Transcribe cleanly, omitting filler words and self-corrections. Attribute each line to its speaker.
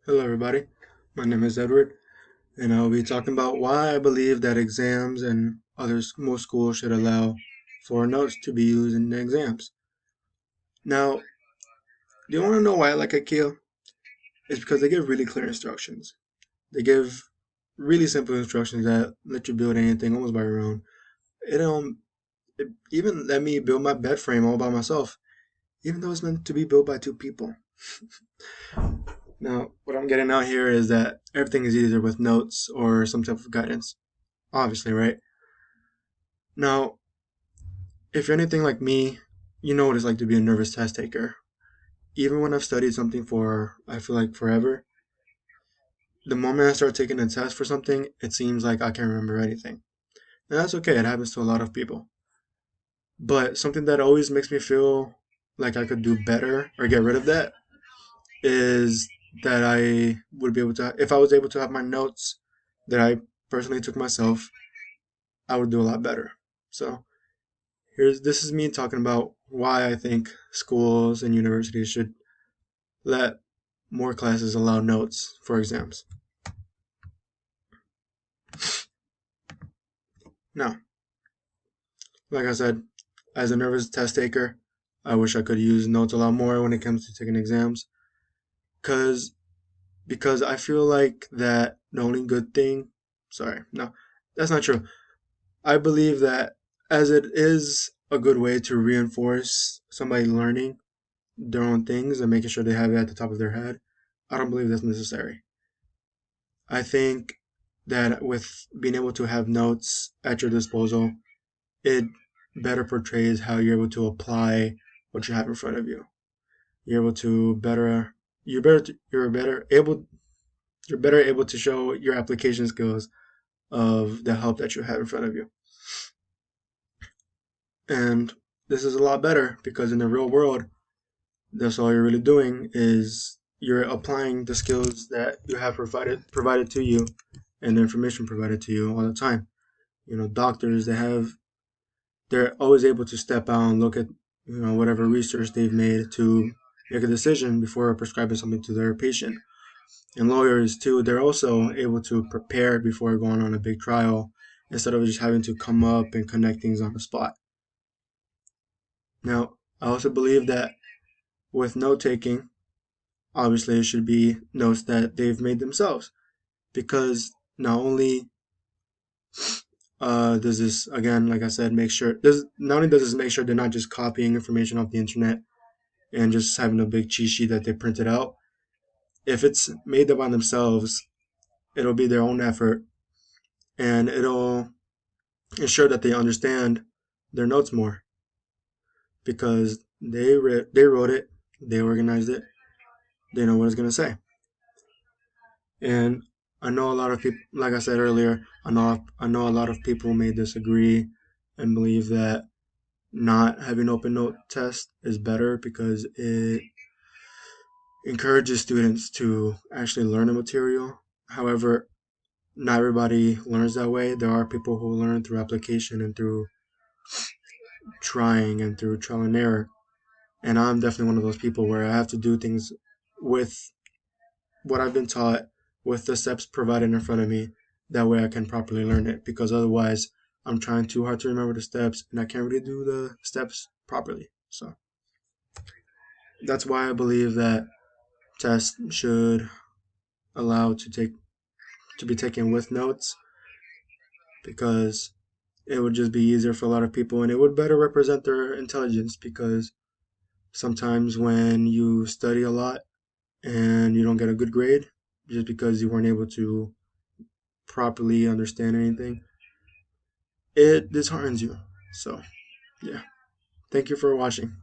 Speaker 1: Hello, everybody. My name is Edward, and I'll be talking about why I believe that exams and most schools should allow for notes to be used in the exams. Now, do you want to know why I like IKEA? It's because they give really clear instructions. They give really simple instructions that let you build anything almost by your own. It even let me build my bed frame all by myself, even though it's meant to be built by two people. Now, what I'm getting out here is that everything is easier with notes or some type of guidance. Obviously, right? Now, if you're anything like me, you know what it's like to be a nervous test taker. Even when I've studied something for, I feel like forever, the moment I start taking a test for something, it seems like I can't remember anything. And that's okay, it happens to a lot of people. But something that always makes me feel like I could do better or get rid of that is that I would be able to, if I was able to have my notes that I personally took myself, I would do a lot better. So, this is me talking about why I think schools and universities should let more classes allow notes for exams. Now, like I said, as a nervous test taker, I wish I could use notes a lot more when it comes to taking exams, cause because I feel like that the only good thing, sorry, no, that's not true. I believe that as it is a good way to reinforce somebody learning their own things and making sure they have it at the top of their head, I don't believe that's necessary. I think that with being able to have notes at your disposal, it better portrays how you're able to apply what you have in front of you. You're able to better you're better able to show your application skills of the help that you have in front of you. And this is a lot better because in the real world, that's all you're really doing is you're applying the skills that you have provided to you and the information provided to you all the time. Doctors they're always able to step out and look at whatever research they've made to make a decision before prescribing something to their patient. And lawyers too, they're also able to prepare before going on a big trial instead of just having to come up and connect things on the spot. Now, I also believe that with note taking, obviously it should be notes that they've made themselves because not only does this, again, like I said, not only does this make sure they're not just copying information off the internet and just having a big cheat sheet that they printed out. If it's made up by themselves, it'll be their own effort and it'll ensure that they understand their notes more because they wrote it, they organized it, they know what it's going to say. And I know a lot of people, like I said earlier, I know a lot of people may disagree and believe that not having open note test is better because it encourages students to actually learn the material. However, not everybody learns that way. There are people who learn through application and through trying and through trial and error. And I'm definitely one of those people where I have to do things with what I've been taught, with the steps provided in front of me. That way I can properly learn it because otherwise I'm trying too hard to remember the steps and I can't really do the steps properly. So that's why I believe that tests should allow to be taken with notes because it would just be easier for a lot of people and it would better represent their intelligence because sometimes when you study a lot and you don't get a good grade just because you weren't able to properly understand anything, it disheartens you. So, yeah. Thank you for watching.